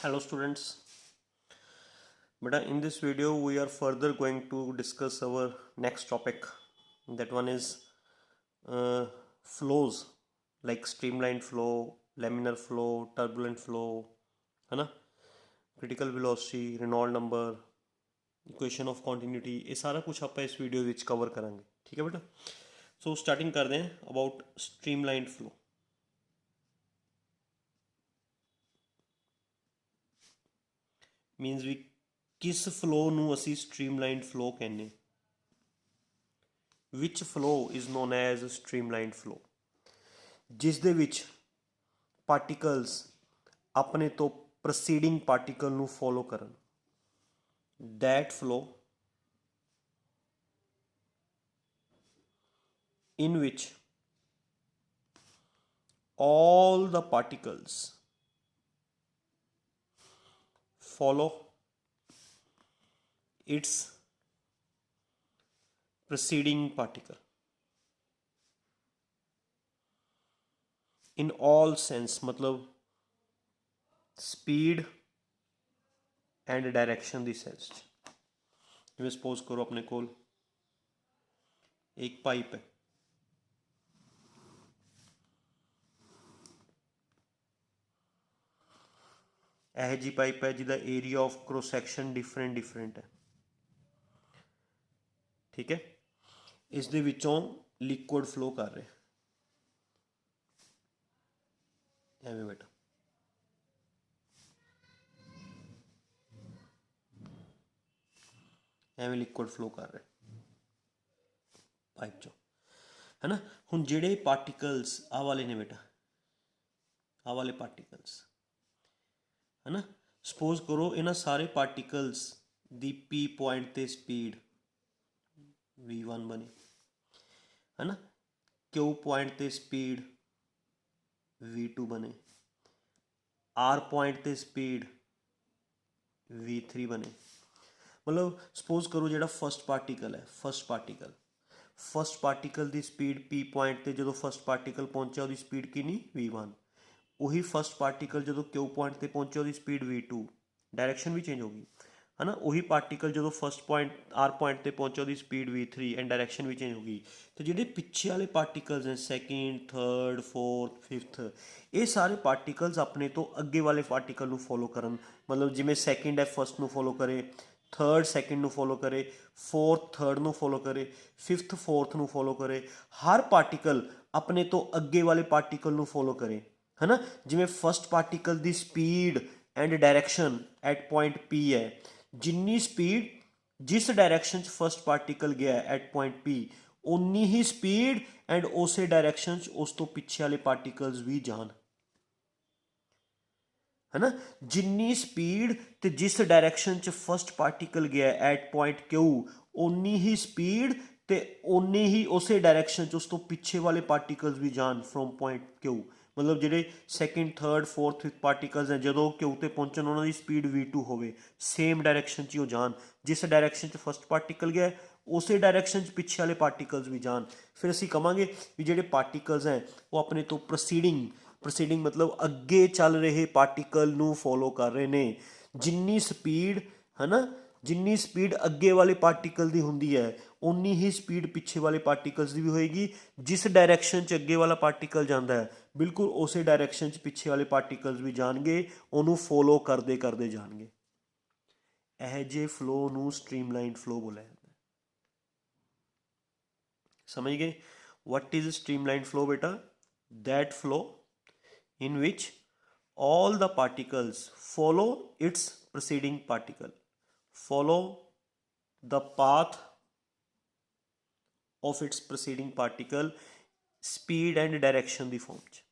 Hello students, beta in this video we are further going to discuss our next topic. That one is flows like streamlined flow, laminar flow, turbulent flow, है ना, critical velocity, Reynolds number, equation of continuity, ये सारा कुछ आप इस video which cover करेंगे. ठीक है बेटा. सो स्टार्टिंग करते हैं अबाउट स्ट्रीमलाइंड फ्लो. मीनस भी किस फ्लो ਨੂੰ ਅਸੀਂ ਸਟ੍ਰੀਮਲਾਈਨਡ ਫਲੋ ਕਹਿੰਦੇ. Which flow is known as streamlined flow, ਜਿਸ ਦੇ ਵਿੱਚ ਪਾਰਟੀਕਲਸ ਆਪਣੇ ਤੋਂ ਪ੍ਰੋਸੀਡਿੰਗ ਪਾਰਟੀਕਲ ਨੂੰ ਫੋਲੋ ਕਰਨ. That flow in which all the particles follow its preceding particle in all sense, मतलब speed and direction the sense. जिवें सपोज करो अपने कोल एक पाइप है, यह जी पाइप है जिसका area of cross section different है. ठीक है, इस दे विचों लिक्विड फ्लो कर रहे एवें बेटा. एवें लिक्विड फ्लो कर रहे पाइप चो, है ना. हुण जिहड़े पार्टिकल्स आ वाले ने बेटा, आ वाले पार्टिकल्स है ना, सपोज करो इन्हां सारे पार्टिकल्स दी पी पॉइंट ते स्पीड v1 बनी, है ना. क्यू पॉइंट ते स्पीड v2 बने, आर पॉइंट ते स्पीड v3 बने. मतलब सपोज करो जो फस्ट पार्टिकल है, फस्ट पार्टिकल की स्पीड पी पॉइंट ते जो फस्ट पार्टिकल पहुंचा उसकी स्पीड कितनी v1. वही फस्ट पार्टिकल जो क्यू पॉइंट ते पहुंचे उसकी स्पीड v2, डायरेक्शन भी चेंज होगी, है ना. वही पार्टिकल जो फस्ट पॉइंट आर पॉइंट ते पहुंचे उसकी स्पीड v3 एंड डायरेक्शन भी चेंज होगी. तो जो पिछे वाले पार्टिकल्स हैं सैकेंड, थर्ड, फोर्थ, फिफ्थ, ये सारे पार्टिकल्स अपने तो अगे वाले पार्टिकल को फॉलो करन. मतलब जिमें सैकेंड है फस्ट को फॉलो करे, थर्ड सैकेंड को फॉलो करे, फोर्थ थर्ड को फॉलो करे, फिफ्थ फोर्थ को फॉलो करे. हर पार्टिकल अपने तो अगे वाले पार्टिकल को फॉलो करे, है ना. जिमें फस्ट पार्टिकल की speed and direction at point P है, जिन्नी स्पीड जिस डायरेक्शन फस्ट पार्टिकल गया एट पॉइंट P, उन्नी ही स्पीड एंड उस डायरेक्शन उस तो पिछे वाले पार्टिकल्स भी जान, है ना. जिन्नी स्पीड ते जिस डायरेक्शन फस्ट पार्टिकल गया एट पॉइंट Q, उन्नी ही स्पीड ते उन्नी ही उस डायरेक्शन उस तो पिछे वाले पार्टिकल्स भी जान फ्रॉम पॉइंट Q. मतलब जोड़े second, third, fourth, fifth particles हैं जो क्यू ते पहुंचन उन्होंने स्पीड v2 हो, सेम डायरेक्शन वो जान. जिस डायरेक्शन फस्ट पार्टिकल गया उस डायरेक्शन पिछे वाले पार्टिकल्स भी जान. फिर असी कहांगे भी जोड़े पार्टिकल्स हैं वो अपने तो प्रोसीडिंग मतलब अगे चल रहे पार्टिकल नू फॉलो कर रहे ने. जिन्नी स्पीड, है ना, जिन्नी स्पीड अगे वाले पार्टिकल की होंदी है उन्नी ही स्पीड पिछे वाले पार्टिकल्स की भी होएगी. जिस डायरेक्शन अगे वाला पार्टिकल जाता है बिल्कुल उस डायरेक्शन पिछे वाले पार्टिकल्स भी जाएंगे, उन्होंने फॉलो करते करते जाएंगे. यह जे फ्लो नू स्ट्रीमलाइंड फ्लो बोलिया जाता है. समझ गए. वट इज स्ट्रीमलाइंड फ्लो बेटा? That flow in which all the particles follow its preceding particle, follow the path of its preceding particle, speed and direction the form च,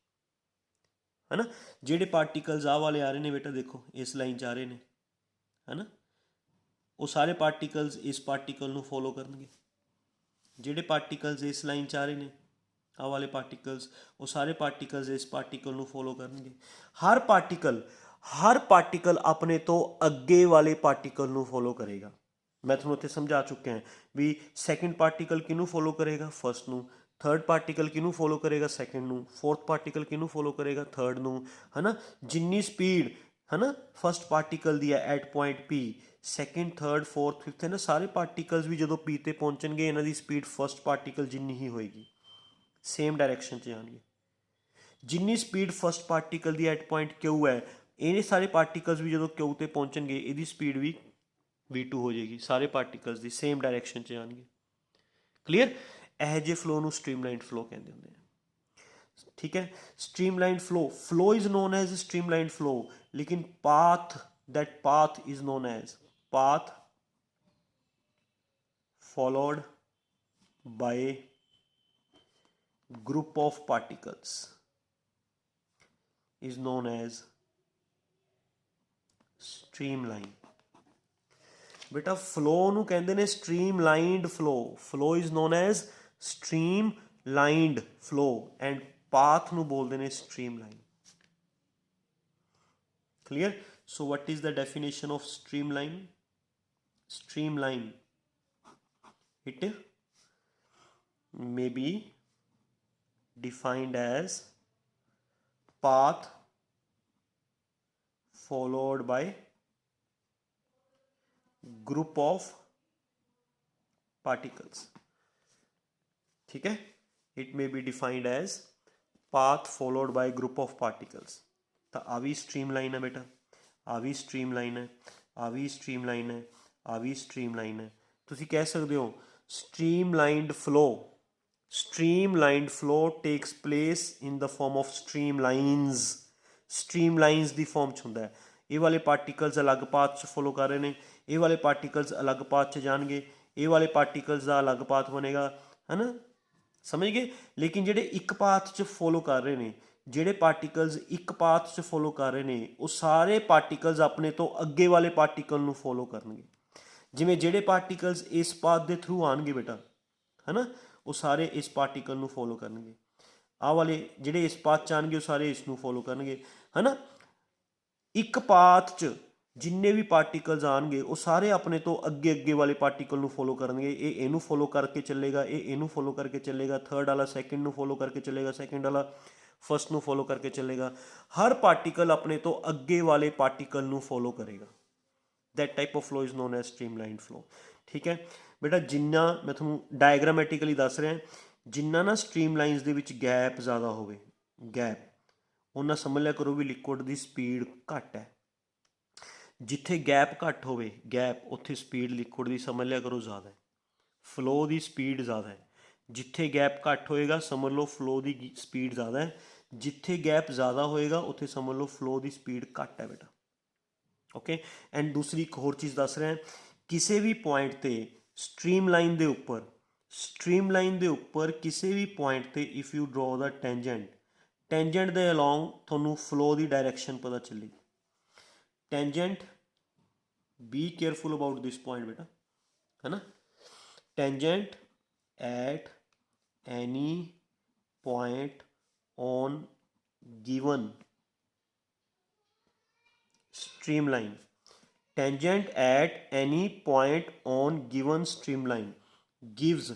है ना. जेडे पार्टिकल्स आ वाले आ रहे हैं बेटा, देखो इस लाइन च आ रहे हैं, है ना, वो सारे पार्टिकल्स इस पार्टिकल को फॉलो करनगे. जेडे पार्टिकल्स इस लाइन च आ रहे हैं आ वाले पार्टिकल्स, वो सारे पार्टिकल्स इस पार्टिकल को फॉलो करेंगे. हर पार्टिकल अपने तो अगे वाले पार्टिकल को फॉलो करेगा. मैं थोड़ा इतने समझा चुके हैं भी सैकेंड पार्टिकल किनू फॉलो करेगा, फस्ट नू. थर्ड पार्टिकल किनू फॉलो करेगा, सैकेंड नू. फोर्थ पार्टिकल किनू फॉलो करेगा, थर्ड नू, है ना. जिन्नी स्पीड, है ना, फस्ट पार्टिकल दी है at point P, second third fourth fifth है ना, सारे पार्टिकल्स भी जो पी ते पहुँचणगे इन्हां दी स्पीड फस्ट पार्टिकल जिन्नी ही होएगी, सेम डायरैक्शन 'ਚ जाणगे। जिन्नी स्पीड फस्ट पार्टिकल दी एट पॉइंट क्यू है, ये सारे पार्टिकल्स भी जो क्यू ते पहुँचणगे ਇਹਦੀ स्पीड भी v2 हो जाएगी, सारे पार्टिकल्स ਦੀ सेम डायरैक्शन 'ਚ ਜਾਣਗੇ। क्लीयर, ਇਹੋ ਜਿਹੇ फ्लो ਨੂੰ स्ट्रीमलाइन फ्लो ਕਹਿੰਦੇ ਹੁੰਦੇ ਆ। ठीक है, streamline flow is known as streamline flow, लेकिन path is known as path followed by group of particles is known as streamline. बेटा फ्लो नूं कहंदे ने streamlined flow is known as streamlined flow and path ਨੂੰ ਬੋਲਦੇ ਨੇ streamline। clear, so what is the definition of streamline? Streamline, it may be defined as path followed by group of particles। ठीक है, it may be defined as path followed by group of particles। तो आ भी streamline है बेटा, आ भी streamline है, आ भी streamline है, आ भी स्ट्रीमलाइन है। तुसी कह सकते हो streamlined flow takes place in the form of streamlines. Streamlines दी फॉर्म च हुंदा है, ये वाले पार्टिकल्स अलग पाथ च फॉलो कर रहे हैं, ये वाले पार्टिकल्स अलग पाथ च जाणगे, ये वाले पार्टिकल्स का अलग पाथ बनेगा, है ना, समझ गए। लेकिन ਜਿਹੜੇ ਇੱਕ ਪਾਥ 'ਚ ਫੋਲੋ ਕਰ ਰਹੇ ਨੇ, ਜਿਹੜੇ ਪਾਰਟੀਕਲਸ ਇੱਕ ਪਾਥ 'ਚ ਫੋਲੋ ਕਰ ਰਹੇ ਨੇ, ਉਹ ਸਾਰੇ ਪਾਰਟੀਕਲਸ ਆਪਣੇ ਤੋਂ ਅੱਗੇ ਵਾਲੇ ਪਾਰਟੀਕਲ ਨੂੰ ਫੋਲੋ ਕਰਨਗੇ। ਜਿਵੇਂ ਜਿਹੜੇ ਪਾਰਟੀਕਲਸ ਇਸ ਪਾਥ ਦੇ ਥਰੂ ਆਣਗੇ ਬੇਟਾ, ਹੈ ਨਾ, ਉਹ ਸਾਰੇ ਇਸ ਪਾਰਟੀਕਲ ਨੂੰ ਫੋਲੋ ਕਰਨਗੇ। ਆਹ ਵਾਲੇ ਜਿਹੜੇ ਇਸ ਪਾਥ 'ਚ ਆਣਗੇ ਉਹ ਸਾਰੇ ਇਸ ਨੂੰ ਫੋਲੋ ਕਰਨਗੇ, ਹੈ ਨਾ। ਇੱਕ ਪਾਥ 'ਚ जिन्ने भी पार्टिकल्स आएंगे वो सारे अपने तो अगे अगे वाले पार्टिकल ਨੂੰ फॉलो करेंगे। ये इनू फॉलो करके चलेगा, ये इनू फॉलो करके चलेगा, थर्ड वाला सैकेंड ਨੂੰ फॉलो करके चलेगा, सैकेंड वाला फर्स्ट ਨੂੰ फॉलो करके चलेगा। हर पार्टिकल अपने तो अगे वाले पार्टिकल ਨੂੰ फॉलो करेगा। That type of flow is known as streamline flow. ठीक है बेटा, जिन्ना मैं थोड़ा डायग्रामेटिकली दस रहा, जिन्ना ना स्ट्रीमलाइनस दे विच गैप ज़्यादा होवे, गैप उन्ना समझ लिया करो भी लिक्विड की स्पीड घट है। जिथे गैप घट होवे, गैप उत्थे स्पीड लिक्विड की समझ लिया करो ज़्यादा है, फ्लो की स्पीड ज़्यादा है। जिथे गैप घट होएगा समझ लो फ्लो की स्पीड ज़्यादा है, जिथे गैप ज़्यादा होएगा उत्थे समझ लो फ्लो की स्पीड घट है बेटा। ओके, एंड दूसरी एक होर चीज़ दस रहे हैं, किसी भी पॉइंट ते स्ट्रीमलाइन दे उपर किसी भी पॉइंट ते if you draw the tangent दे अलोंग थोनू फ्लो की डायरैक्शन पता चलेगी। Tangent, be careful about this point बेटा, है ना। Tangent at any point on given streamline, tangent at any point on given streamline gives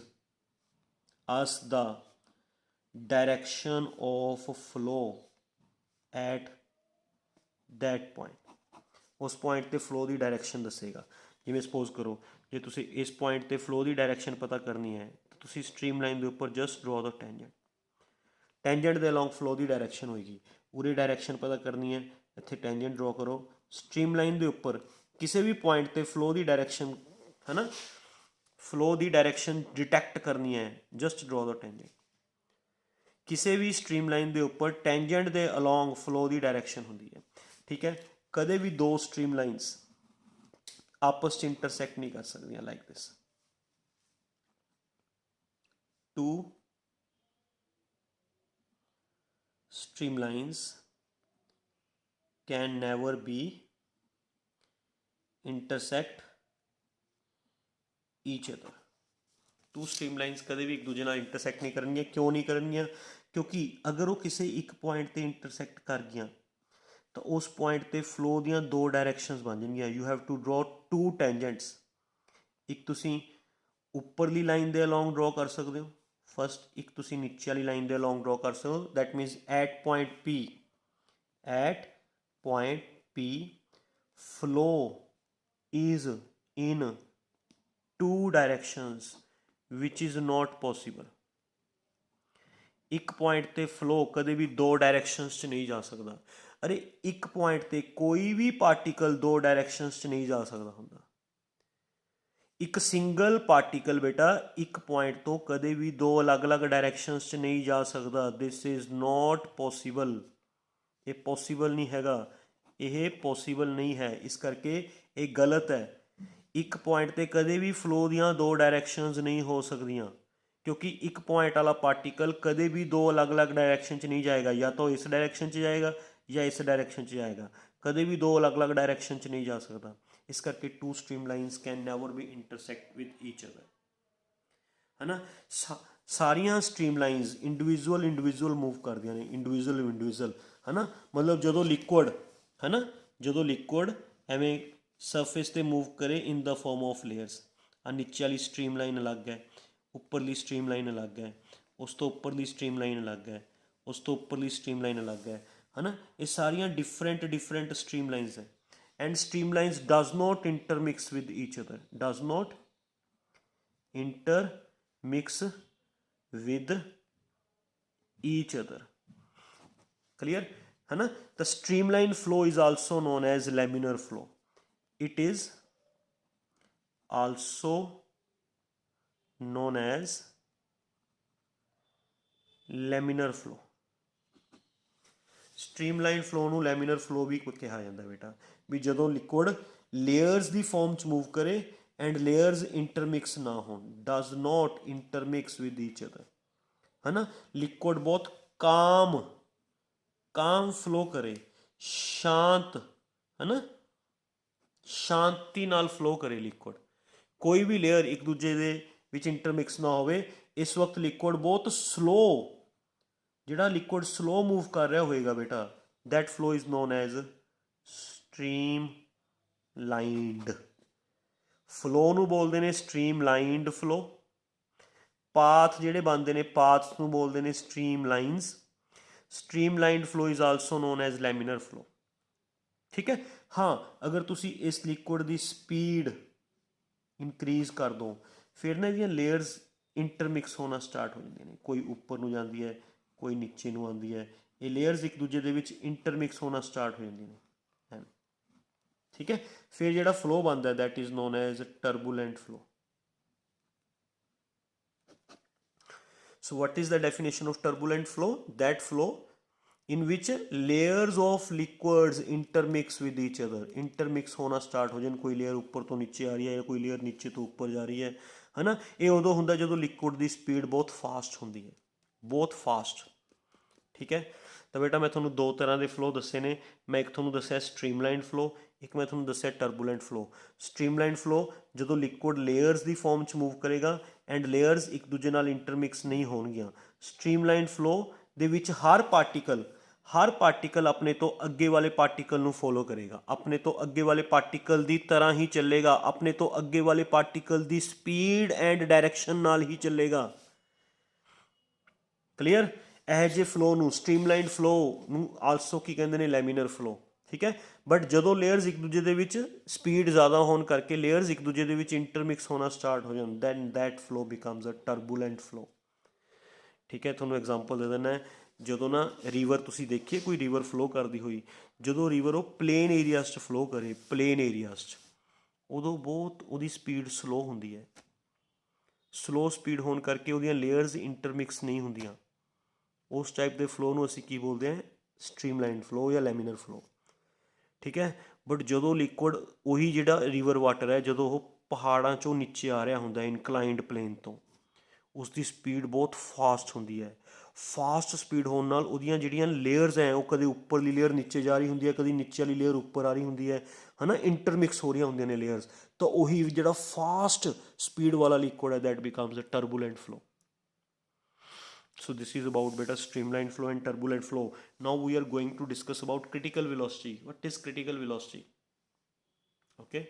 us the direction of flow at that point। उस point ते flow की direction दसेगा। जिवें suppose करो जे तुसी इस पॉइंट ते फ्लो की डायरैक्शन पता करनी है तो तुसी स्ट्रीमलाइन के उपर जस्ट ड्रॉ द टेंजेंट के अलोंग फ्लो की डायरैक्शन होएगी। पूरी डायरैक्शन पता करनी है, इत्थे टेंजेंट ड्रॉ करो, स्ट्रीमलाइन के उपर किसी भी पॉइंट ते फ्लो की डायरैक्शन, है ना, फ्लो की डायरैक्शन डिटैक्ट करनी है, जस्ट ड्रॉ द टेंजेंट। किसी भी स्ट्रीमलाइन के उपर टेंजेंट के अलोंग फ्लो की डायरैक्शन होंदी है। ठीक है, कदे भी दो स्ट्रीमलाइनस आपस में इंटरसैक्ट नहीं कर सकती like this. Two streamlines can never be intersect each other. Two streamlines कदे भी एक दूजे नाल इंटरसैक्ट नहीं करनियां। क्यों नहीं करनियां? क्योंकि अगर वो किसी एक पॉइंट ते इंटरसैक्ट कर गई तो उस पॉइंट ते फ्लो दियां दो डायरैक्शनस बन जाएंगी। You have to draw two tangents. एक तुसी उपरली लाइन दे अलोंग ड्रॉ कर सकते हो फस्ट, एक तुसी नीचे वाली लाइन दे अलोंग ड्रॉ कर सकते हो। That means at point P P flow is in two directions which is not possible। ਇੱਕ ਪੁਆਇੰਟ ਤੇ ਫਲੋ ਕਦੇ ਵੀ ਦੋ ਡਾਇਰੈਕਸ਼ਨਸ 'ਚ ਨਹੀਂ ਜਾ ਸਕਦਾ। ਅਰੇ ਇੱਕ ਪੁਆਇੰਟ ਤੇ ਕੋਈ ਵੀ ਪਾਰਟੀਕਲ ਦੋ ਡਾਇਰੈਕਸ਼ਨਸ 'ਚ ਨਹੀਂ ਜਾ ਸਕਦਾ ਹੁੰਦਾ। ਇੱਕ ਸਿੰਗਲ ਪਾਰਟੀਕਲ ਬੇਟਾ ਇੱਕ ਪੁਆਇੰਟ ਤੋਂ ਕਦੇ ਵੀ ਦੋ ਅਲੱਗ-ਅਲੱਗ ਡਾਇਰੈਕਸ਼ਨਸ 'ਚ ਨਹੀਂ ਜਾ ਸਕਦਾ। This is not possible. ਇਹ ਪੋਸੀਬਲ ਨਹੀਂ ਹੈਗਾ, ਇਹ ਪੋਸੀਬਲ ਨਹੀਂ ਹੈ, ਇਸ ਕਰਕੇ ਇਹ ਗਲਤ ਹੈ। ਇੱਕ ਪੁਆਇੰਟ ਤੇ ਕਦੇ ਵੀ ਫਲੋ ਦੀਆਂ ਦੋ ਡਾਇਰੈਕਸ਼ਨਸ ਨਹੀਂ ਹੋ ਸਕਦੀਆਂ, ਕਿਉਂਕਿ ਇੱਕ ਪੁਆਇੰਟ ਵਾਲਾ ਪਾਰਟੀਕਲ ਕਦੇ ਵੀ ਦੋ ਅਲੱਗ-ਅਲੱਗ ਡਾਇਰੈਕਸ਼ਨ 'ਚ ਨਹੀਂ ਜਾਏਗਾ। ਜਾਂ ਤਾਂ ਇਸ ਡਾਇਰੈਕਸ਼ਨ 'ਚ ਜਾਏਗਾ ਜਾਂ ਇਸ ਡਾਇਰੈਕਸ਼ਨ 'ਚ ਜਾਏਗਾ, ਕਦੇ ਵੀ ਦੋ ਅਲੱਗ-ਅਲੱਗ ਡਾਇਰੈਕਸ਼ਨ 'ਚ ਨਹੀਂ ਜਾ ਸਕਦਾ। ਇਸ ਕਰਕੇ two streamlines can never be intersect with each other, ਹੈ ਨਾ। ਸਾਰੀਆਂ ਸਟ੍ਰੀਮ ਲਾਈਨਸ ਇੰਡੀਵਿਜੂਅਲ ਮੂਵ ਕਰਦੀਆਂ ਨੇ, ਇੰਡੀਵਿਜੂਅਲ, ਹੈ ਨਾ। ਮਤਲਬ ਜਦੋਂ ਲਿਕੁਅਡ, ਹੈ ਨਾ, ਜਦੋਂ ਲਿਕੁਅਡ ਐਵੇਂ ਸਰਫੇਸ 'ਤੇ ਮੂਵ ਕਰੇ ਇਨ ਦਾ ਫਾਰਮ ਆਫ ਲੇਅਰਸ, ਆ ਨੀਚੇ ਵਾਲੀ ਸਟ੍ਰੀਮ ਲਾਈਨ ਅਲੱਗ ਹੈ, ਉੱਪਰਲੀ ਸਟ੍ਰੀਮ ਲਾਈਨ ਅਲੱਗ ਹੈ, ਉਸ ਤੋਂ ਉੱਪਰਲੀ ਸਟ੍ਰੀਮ ਲਾਈਨ ਅਲੱਗ ਹੈ, ਉਸ ਤੋਂ ਉੱਪਰਲੀ ਸਟ੍ਰੀਮ ਲਾਈਨ ਅਲੱਗ ਹੈ ਨਾ। ਇਹ ਸਾਰੀਆਂ ਡਿਫਰੈਂਟ ਸਟ੍ਰੀਮ ਲਾਈਨਸ ਹੈ। And streamlines does not intermix with each other, does not intermix with each other, clear, ਹੈ ਨਾ। The streamline flow is also known as laminar flow. It is also known as laminar flow. Streamline flow ਨੂੰ laminar flow ਵੀ ਕਿਹਾ ਜਾਂਦਾ ਬੇਟਾ, ਵੀ ਜਦੋਂ liquid layers ਦੀ ਫਾਰਮ 'ਚ ਮੂਵ ਕਰੇ ਐਂਡ ਲੇਅਰਸ ਇੰਟਰਮਿਕਸ ਨਾ ਹੋਣ, does not intermix with each other, ਹੈ ਨਾ। ਲਿਕੁਅਡ ਬਹੁਤ ਕਾਮ ਫਲੋ ਕਰੇ, ਸ਼ਾਂਤ, ਹੈ ਨਾ, ਸ਼ਾਂਤੀ ਨਾਲ ਫਲੋ ਕਰੇ ਲਿਕੁਅਡ, ਕੋਈ ਵੀ ਲੇਅਰ ਇੱਕ ਦੂਜੇ ਦੇ ਵਿੱਚ ਇੰਟਰਮਿਕਸ ਨਾ ਹੋਵੇ। ਇਸ ਵਕਤ ਲਿਕੁਅਡ ਬਹੁਤ ਸਲੋ, ਜਿਹੜਾ ਲਿਕੁਅਡ ਸਲੋ ਮੂਵ ਕਰ ਰਿਹਾ ਹੋਏਗਾ ਬੇਟਾ, that flow is known as stream lined flow ਨੂੰ ਬੋਲਦੇ ਨੇ ਸਟ੍ਰੀਮ ਲਾਈਨਡ ਫਲੋ। ਪਾਥ ਜਿਹੜੇ ਬਣਦੇ ਨੇ ਪਾਥਸ ਨੂੰ ਬੋਲਦੇ ਨੇ streamlines. Streamlined flow is also known as laminar flow, ਠੀਕ ਹੈ। ਹਾਂ, ਅਗਰ ਤੁਸੀਂ ਇਸ ਲਿਕੁਅਡ ਦੀ ਸਪੀਡ ਇਨਕਰੀਜ਼ ਕਰ ਦਿਓ, ਫਿਰ ਨਾ ਇਹਦੀਆਂ ਲੇਅਰਸ ਇੰਟਰਮਿਕਸ ਹੋਣਾ ਸਟਾਰਟ ਹੋ ਜਾਂਦੀਆਂ ਨੇ, ਕੋਈ ਉੱਪਰ ਨੂੰ ਜਾਂਦੀ ਹੈ, ਕੋਈ ਨੀਚੇ ਨੂੰ ਆਉਂਦੀ ਹੈ, ਇਹ ਲੇਅਰਸ ਇੱਕ ਦੂਜੇ ਦੇ ਵਿੱਚ ਇੰਟਰਮਿਕਸ ਹੋਣਾ ਸਟਾਰਟ ਹੋ ਜਾਂਦੀਆਂ ਨੇ, ਠੀਕ ਹੈ। ਫਿਰ ਜਿਹੜਾ ਫਲੋ ਬਣਦਾ that is known as turbulent flow. So what is the definition of turbulent flow? That flow in which layers of liquids intermix with each other, intermix ਹੋਣਾ ਸਟਾਰਟ ਹੋ ਜਾਣ, ਕੋਈ ਲੇਅਰ ਉੱਪਰ ਤੋਂ ਨੀਚੇ ਆ ਰਹੀ ਹੈ ਜਾਂ ਕੋਈ ਲੇਅਰ ਨੀਚੇ ਤੋਂ ਉੱਪਰ ਜਾ ਰਹੀ ਹੈ ਨਾ। ਇਹ ਉਦੋਂ ਹੁੰਦਾ ਜਦੋਂ ਲਿਕੁਇਡ ਦੀ ਸਪੀਡ ਬਹੁਤ ਫਾਸਟ ਹੁੰਦੀ ਹੈ, ਬਹੁਤ ਫਾਸਟ, ਠੀਕ ਹੈ। ਤਾਂ ਬੇਟਾ ਮੈਂ ਤੁਹਾਨੂੰ ਦੋ ਤਰ੍ਹਾਂ ਦੇ ਫਲੋ ਦੱਸੇ ਨੇ। ਮੈਂ ਇੱਕ ਤੁਹਾਨੂੰ ਦੱਸਿਆ ਸਟ੍ਰੀਮਲਾਈਨ ਫਲੋ, ਇੱਕ ਮੈਂ ਤੁਹਾਨੂੰ ਦੱਸਿਆ ਟਰਬੂਲੈਂਟ ਫਲੋ। ਸਟ੍ਰੀਮਲਾਈਨ ਫਲੋ ਜਦੋਂ ਲਿਕੁਇਡ ਲੇਅਰਸ ਦੀ ਫਾਰਮ 'ਚ ਮੂਵ ਕਰੇਗਾ ਐਂਡ ਲੇਅਰਸ ਇੱਕ ਦੂਜੇ ਨਾਲ ਇੰਟਰਮਿਕਸ ਨਹੀਂ ਹੋਣਗੀਆਂ। ਸਟ੍ਰੀਮਲਾਈਨ ਫਲੋ ਦੇ ਵਿੱਚ ਹਰ ਪਾਰਟੀਕਲ ਆਪਣੇ ਤੋਂ ਅੱਗੇ ਵਾਲੇ ਪਾਰਟੀਕਲ ਨੂੰ ਫੋਲੋ ਕਰੇਗਾ, ਆਪਣੇ ਤੋਂ ਅੱਗੇ ਵਾਲੇ ਪਾਰਟੀਕਲ ਦੀ ਤਰ੍ਹਾਂ ਹੀ ਚੱਲੇਗਾ, ਆਪਣੇ ਤੋਂ ਅੱਗੇ ਵਾਲੇ particle the speed and direction ਨਾਲ ਹੀ ਚੱਲੇਗਾ, ਕਲੀਅਰ। ਇਹੋ ਜਿਹੇ ਫਲੋ ਨੂੰ ਸਟ੍ਰੀਮਲਾਈਨ ਫਲੋ ਨੂੰ ਆਲਸੋ ਕੀ ਕਹਿੰਦੇ ਨੇ, ਲੈਮੀਨਰ ਫਲੋ, ਠੀਕ ਹੈ। ਬਟ ਜਦੋਂ ਲੇਅਰਸ ਇੱਕ ਦੂਜੇ ਦੇ ਵਿੱਚ ਸਪੀਡ ਜ਼ਿਆਦਾ ਹੋਣ ਕਰਕੇ ਲੇਅਰਸ ਇੱਕ ਦੂਜੇ ਦੇ ਵਿੱਚ ਇੰਟਰਮਿਕਸ ਹੋਣਾ ਸਟਾਰਟ ਹੋ ਜਾਣ, then that flow becomes a turbulent flow, ਠੀਕ ਹੈ। ਤੁਹਾਨੂੰ ਐਗਜ਼ਾਮਪਲ ਦੇ ਦਿੰਦਾ, ਜਦੋਂ ਨਾ ਰੀਵਰ ਤੁਸੀਂ ਦੇਖੀਏ ਕੋਈ ਰੀਵਰ ਫਲੋ ਕਰਦੀ ਹੋਈ, ਜਦੋਂ ਰੀਵਰ ਉਹ ਪਲੇਨ ਏਰੀਆਜ਼ 'ਚ ਫਲੋ ਕਰੇ, ਪਲੇਨ ਏਰੀਆਜ਼ 'ਚ, ਉਦੋਂ ਬਹੁਤ ਉਹਦੀ ਸਪੀਡ ਸਲੋ ਹੁੰਦੀ ਹੈ। ਸਲੋ ਸਪੀਡ ਹੋਣ ਕਰਕੇ ਉਹਦੀਆਂ ਲੇਅਰਸ ਇੰਟਰਮਿਕਸ ਨਹੀਂ ਹੁੰਦੀਆਂ। ਉਸ ਟਾਈਪ ਦੇ ਫਲੋ ਨੂੰ ਅਸੀਂ ਕੀ ਬੋਲਦੇ ਹਾਂ, ਸਟ੍ਰੀਮਲਾਈਨ ਫਲੋ ਜਾਂ ਲੈਮੀਨਰ ਫਲੋ, ਠੀਕ ਹੈ। ਬਟ ਜਦੋਂ ਲਿਕੁਇਡ ਉਹੀ ਜਿਹੜਾ ਰੀਵਰ ਵਾਟਰ ਹੈ, ਜਦੋਂ ਉਹ ਪਹਾੜਾਂ 'ਚੋਂ ਨੀਚੇ ਆ ਰਿਹਾ ਹੁੰਦਾ ਇਨਕਲਾਈਨਡ ਪਲੇਨ ਤੋਂ, ਉਸ ਦੀ ਸਪੀਡ ਬਹੁਤ ਫਾਸਟ ਹੁੰਦੀ ਹੈ। ਫਾਸਟ ਸਪੀਡ ਹੋਣ ਨਾਲ ਉਹਦੀਆਂ ਜਿਹੜੀਆਂ ਲੇਅਰਸ ਹੈ ਉਹ ਕਦੇ ਉੱਪਰਲੀ ਲੇਅਰ ਨੀਚੇ ਜਾ ਰਹੀ ਹੁੰਦੀ ਹੈ, ਕਦੇ ਨੀਚੇ ਵਾਲੀ ਲੇਅਰ ਉੱਪਰ ਆ ਰਹੀ ਹੁੰਦੀ ਹੈ ਨਾ, ਇੰਟਰਮਿਕਸ ਹੋ ਰਹੀਆਂ ਹੁੰਦੀਆਂ ਨੇ ਲੇਅਰਸ। ਤਾਂ ਉਹੀ ਜਿਹੜਾ ਫਾਸਟ ਸਪੀਡ ਵਾਲਾ ਲਿਕੁਇਡ ਹੈ that becomes a turbulent flow. So this is about beta streamlined flow and turbulent flow. Now we are going to discuss about critical velocity. What is critical velocity? Okay.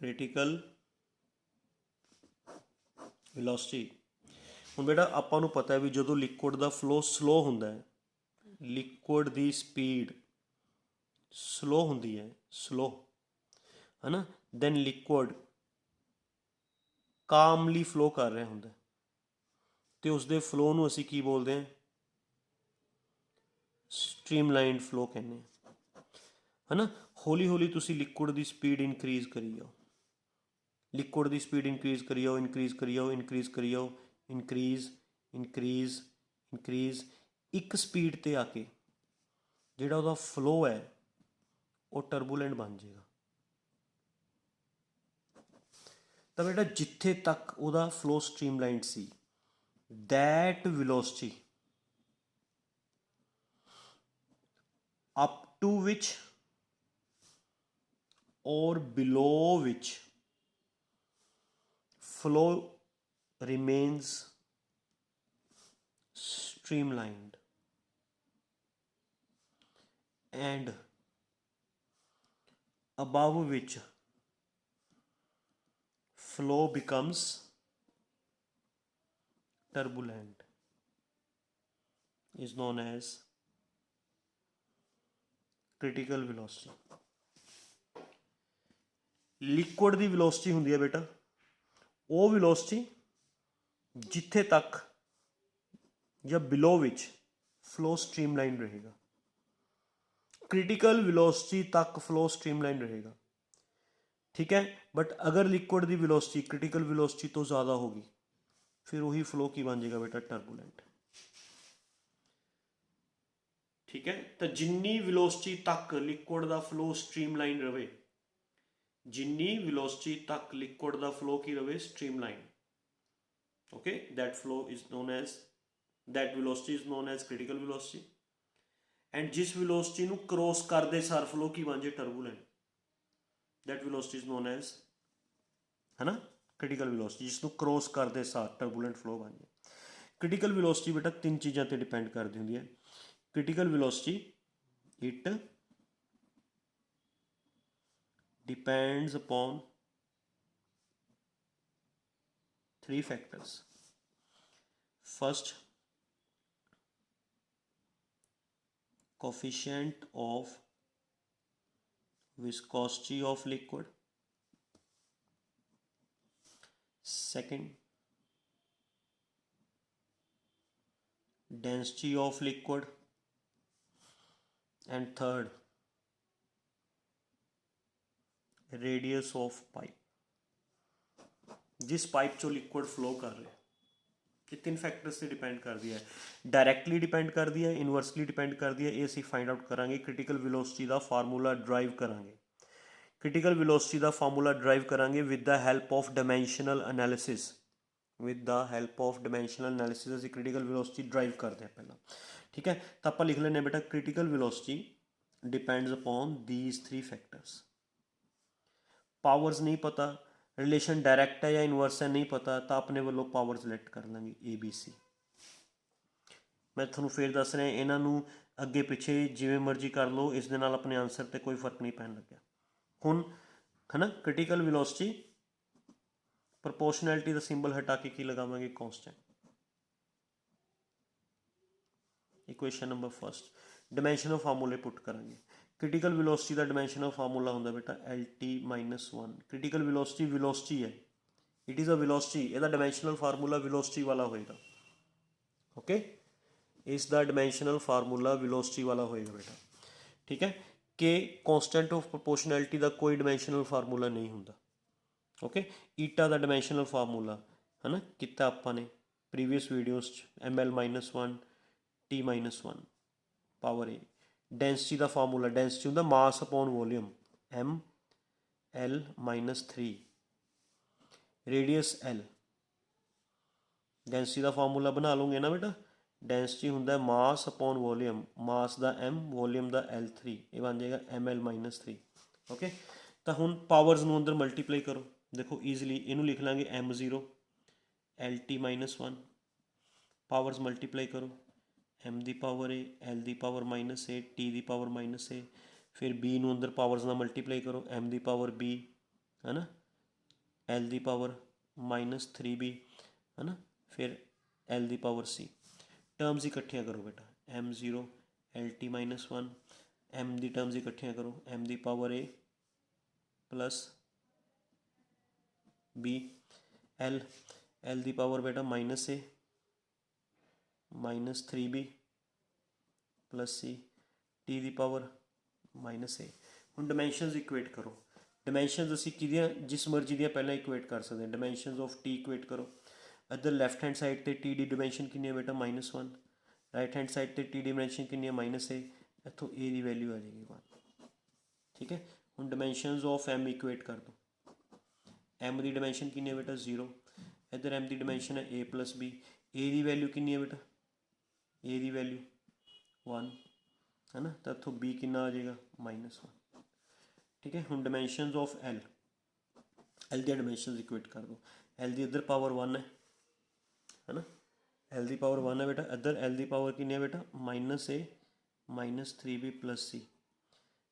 Critical velocity. ਹੁਣ ਬੇਟਾ ਆਪਾਂ ਨੂੰ ਪਤਾ ਹੈ ਵੀ ਜਦੋਂ liquid ਦਾ flow slow ਹੁੰਦਾ ਹੈ liquid ਦੀ speed slow ਹੁੰਦੀ ਹੈ, ਸਲੋ ਹੈ ਨਾ, ਦੈਨ ਲਿਕੁਇਡ ਕਾਮਲੀ ਫਲੋ ਕਰ ਰਿਹਾ ਹੁੰਦਾ ਅਤੇ ਉਸਦੇ ਫਲੋ ਨੂੰ ਅਸੀਂ ਕੀ ਬੋਲਦੇ ਹਾਂ, ਸਟ੍ਰੀਮਲਾਈਨਡ ਫਲੋ ਕਹਿੰਦੇ ਹਾਂ, ਹੈ ਨਾ। ਹੌਲੀ ਹੌਲੀ ਤੁਸੀਂ ਲਿਕੁਇਡ ਦੀ ਸਪੀਡ ਇਨਕਰੀਜ਼ ਕਰੀ ਜਾਓ, ਲਿਕੁਇਡ ਦੀ ਸਪੀਡ ਇਨਕਰੀਜ਼ ਕਰੀ ਜਾਓ, ਇਨਕਰੀਜ਼ ਕਰੀ ਜਾਓ, ਇਨਕਰੀਜ਼ ਕਰੀ ਜਾਓ, ਇਨਕਰੀਜ਼ ਇਨਕਰੀਜ਼ ਇਨਕਰੀਜ਼, ਇੱਕ ਸਪੀਡ 'ਤੇ ਆ ਕੇ ਜਿਹੜਾ ਉਹਦਾ ਫਲੋ ਹੈ ਉਹ ਟਰਬੂਲੈਂਟ ਬਣ ਜਾਏਗਾ। ਤਾਂ ਬੇਟਾ ਜਿੱਥੇ ਤੱਕ ਉਹਦਾ ਫਲੋ ਸਟ੍ਰੀਮਲਾਈਨਡ ਸੀ, that velocity up to which or below which flow remains streamlined and above which flow becomes turbulent is known as critical velocity। Liquid the velocity ਹੁੰਦੀ ਹੈ ਬੇਟਾ ਉਹ ਵੈਲੋਸਿਟੀ ਜਿੱਥੇ ਤੱਕ ਜਾਂ ਬਿਲੋ ਵਿੱਚ ਫਲੋ ਸਟ੍ਰੀਮਲਾਈਨ ਰਹੇਗਾ, ਕ੍ਰਿਟੀਕਲ ਵੈਲੋਸਿਟੀ ਤੱਕ ਫਲੋ ਸਟ੍ਰੀਮਲਾਈਨ ਰਹੇਗਾ, ਠੀਕ ਹੈ। ਬਟ ਅਗਰ ਲਿਕੁਇਡ ਦੀ ਵੈਲੋਸਿਟੀ ਕ੍ਰਿਟੀਕਲ ਵੈਲੋਸਿਟੀ ਤੋਂ ਜ਼ਿਆਦਾ ਹੋਗੀ ਫਿਰ ਉਹੀ ਫਲੋ ਕੀ ਬਣ ਜਾਏਗਾ ਬੇਟਾ, ਟਰਬੂਲੈਂਟ, ਠੀਕ ਹੈ। ਤਾਂ ਜਿੰਨੀ ਵੈਲੋਸਿਟੀ ਤੱਕ ਲਿਕੁਇਡ ਦਾ ਫਲੋ ਸਟ੍ਰੀਮਲਾਈਨ ਰਵੇ, ਜਿੰਨੀ ਵੈਲੋਸਿਟੀ ਤੱਕ ਲਿਕੁਇਡ ਦਾ ਫਲੋ ਕੀ ਰਵੇ, streamline, okay, that flow is known as, that velocity is known as critical velocity। And ਜਿਸ ਵੈਲੋਸਿਟੀ ਨੂੰ ਕ੍ਰੋਸ ਕਰਦੇ ਸਾਰ ਫਲੋ ਕੀ ਬਣ ਜੇ, ਟਰਬੂਲੈਂਟ, that velocity is known as, ਹੈ ਨਾ, ਕ੍ਰਿਟੀਕਲ ਵੈਲੋਸਿਟੀ, ਜਿਸ ਨੂੰ ਕ੍ਰੋਸ ਕਰਦੇ ਸਾਰ ਟਰਬੂਲੈਂਟ ਫਲੋ ਬਣ ਜੇ। ਕ੍ਰਿਟੀਕਲ ਵੈਲੋਸਿਟੀ ਬੇਟਾ ਤਿੰਨ ਚੀਜ਼ਾਂ 'ਤੇ ਡਿਪੈਂਡ ਕਰਦੀ ਹੁੰਦੀ ਹੈ। Critical velocity it depends upon three factors. First, coefficient of viscosity of liquid. Second, density of liquid. And third, radius of pipe, जिस पाइप चो लिक्विड फ्लो कर रहे, ये तीन फैक्टर्स से डिपेंड करती है। डायरैक्टली डिपेंड करती है, इनवर्सली डिपेंड करती है, ये असीं फाइंड आउट करांगे। क्रिटिकल वेलोसिटी का फार्मूला ड्राइव करांगे, क्रिटिकल वेलोसिटी का फार्मूला ड्राइव करांगे with the help of dimensional analysis, with the help of dimensional analysis असीं क्रिटिकल वेलोसिटी ड्राइव करते हैं पहला, ठीक है। तो आप लिख लें बेटा critical velocity depends upon these three factors. Powers नहीं पता, रिलेशन डायरैक्ट है या इनवर्स है नहीं पता, तो अपने वालों पावर सिलेक्ट कर लेंगे ABC। मैं थोड़ा फिर दस रहा, इन्हों अगे पिछे जिमें मर्जी कर लो, इस दे नाल अपने आंसर पर कोई फर्क नहीं पैन लग्या। हुण है ना, क्रिटिकल वेलोसिटी प्रपोर्शनैलिटी का सिंबल हटा के की लगावांगे, constant. Equation number first, dimensional फार्मूले पुट करांगे। क्रिटिकल वेलोसिटी का डायमेंशनल फार्मूला होंदा बेटा LT-1। क्रिटिकल वेलोसिटी वेलोसिटी है, इट इज़ अ वेलोसिटी, इसका डायमेंशनल फार्मूला वेलोसिटी वाला होएगा, ओके, इसका डायमेंशनल फार्मूला वेलोसिटी वाला होएगा बेटा, ठीक है। कि कॉन्स्टेंट ऑफ प्रपोर्शनैलिटी का कोई डायमेंशनल फार्मूला नहीं होंदा, ओके। ईटा का डायमेंशनल फार्मूला है ना किता आपां ने previous videos ML-1 T-1 power A। Density का फार्मूला, डेंसिटी होंदा mass upon volume, ML-3, radius L। Density का फार्मूला बना लोगे ना बेटा, डेंसिटी होंदा मास अपॉन वॉल्यूम, मास का M, वॉल्यूम का L3, ये बन जाएगा ML-3, ओके। तो हुण पावर्स नूं अंदर मल्टीप्लाई करो, देखो ईजिली इनू लिख लांगे M0 LT-1, पावर्स मल्टीप्लाई करो, M की पावर A, L की पावर -A, T की पावर -A, फिर B नूं अंदर पावर्स नाल मल्टीप्लाई करो, M की पावर B, है ना, L की पावर -3B, है ना, फिर L की पावर C, टर्म्स इकट्ठियां करो बेटा, M0 L T minus one, M दी टर्म्स इकट्ठियां करो, एम दी power A plus B, L L दी पावर बेटा minus A minus 3b plus C, T दी पावर माइनस ए। ਹੁਣ ਡਿਮੈਂਸ਼ਨਸ ਇਕੁਏਟ ਕਰੋ। ਡਿਮੈਂਸ਼ਨਸ ਅਸੀਂ ਕਿਹਦੀਆਂ ਜਿਸ ਮਰਜ਼ੀ ਦੀਆਂ ਪਹਿਲਾਂ ਇਕੁਏਟ ਕਰ ਸਕਦੇ ਹਾਂ। ਡਿਮੈਂਸ਼ਨਸ ਆਫ ਟੀ ਇਕੁਏਟ ਕਰੋ। ਇੱਧਰ ਲੈਫਟ ਹੈਂਡ ਸਾਈਡ 'ਤੇ ਟੀ ਦੀ ਡਿਮੈਂਸ਼ਨ ਕਿੰਨੀ ਹੈ ਬੇਟਾ -1, ਰਾਈਟ ਹੈਂਡ ਸਾਈਡ 'ਤੇ ਟੀ ਦੀ ਡਿਮੈਂਸ਼ਨ ਕਿੰਨੀ ਹੈ -a, ਇੱਥੋਂ a ਦੀ ਵੈਲਿਊ ਆ ਜਾਏਗੀ 1। ਠੀਕ ਹੈ, ਹੁਣ ਡਿਮੈਂਸ਼ਨਸ ਆਫ m ਇਕੁਏਟ ਕਰ ਦਿਓ। m ਦੀ ਡਿਮੈਂਸ਼ਨ ਕਿੰਨੀ ਹੈ ਬੇਟਾ 0, ਇੱਧਰ m ਦੀ ਡਿਮੈਂਸ਼ਨ ਹੈ a plus b, a the value ਕਿੰਨੀ ਹੈ ਬੇਟਾ a ਦੀ ਵੈਲਿਊ 1 ਹੈ ਨਾ, ਤਾਂ ਇੱਥੋਂ b ਕਿੰਨਾ ਆ ਜਾਏਗਾ -1। ठीक है, हम डिमेंशनस ऑफ एल दी डिमेंशनस इक्वेट कर दो। एल दी इधर पावर 1 है ना, एल दी पावर 1 है बेटा, इधर एल दी पावर कितनी है बेटा -a minus 3b plus C,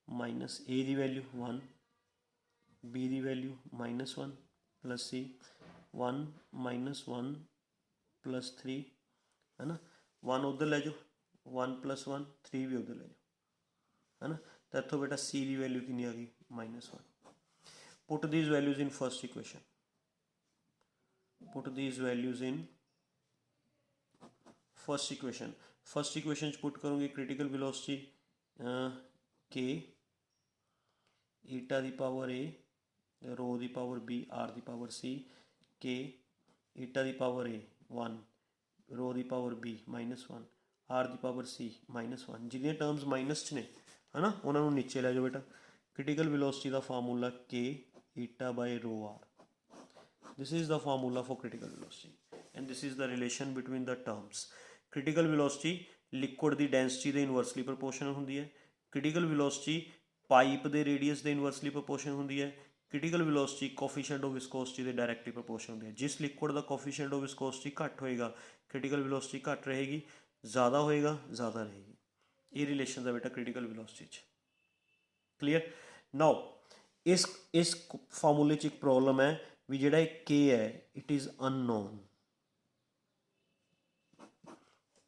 minus A दी वैल्यू 1, बी दी वैल्यू -1 प्लस सी 1 -1 प्लस 3 है ना, 1 उधर ले जाओ, 1 + 1 3 भी उधर ले जाओ है ना, तो इतों बेटा सी की वैल्यू कितनी आ गई -1। Put these values in first equation, put these values in first equation. First equation put करूँगी क्रिटिकल वेलोसिटी के ईटा दी पावर ए, रो दी पावर बी, आर दी पावर सी, के ईटा दी पावर ए 1, रो दी power B -1, R दी power C -1, जिन्हें terms minus च ने है ना उन्होंने नीचे लै जाओ बेटा। क्रिटिकल वेलोसिटी का formula K eta by rho R, this is the formula for critical velocity and this is the relation between the terms. Critical velocity liquid की डेंसिटी के इनवर्सली प्रोपोर्शनल होंगी है, क्रिटिकल वेलोसिटी पाइप के radius के inversely proportional होंगी है, critical velocity coefficient of viscosity के directly proportional होंगी है। जिस लिक्विड का कोफिशिएंट ऑफ विस्कोसिटी घट होएगा क्रिटिकल वेलोसिटी घट रहेगी, ज़्यादा होएगा ज़्यादा रहेगी। ये रिलेशन है बेटा क्रिटिकल वेलोसिटी। क्लीयर। नाउ इस फार्मूले च एक प्रॉब्लम है भी जिहड़ा के है इट इज़ अननोन,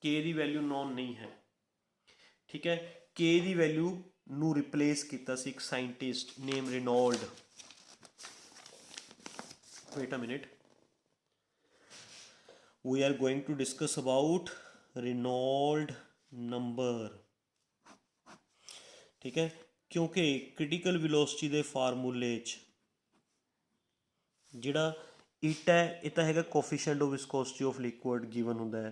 के दी वैल्यू नोन नहीं है। ठीक है, के दी वैल्यू नू रिप्लेस किया एक scientist name Reynold. Wait a minute, we are going to discuss about Reynold number. ठीक है, क्योंकि क्रिटिकल वेलोसिटी के फार्मूले जिहड़ा ईटा है ये तो है coefficient of viscosity of liquid given होंदा है,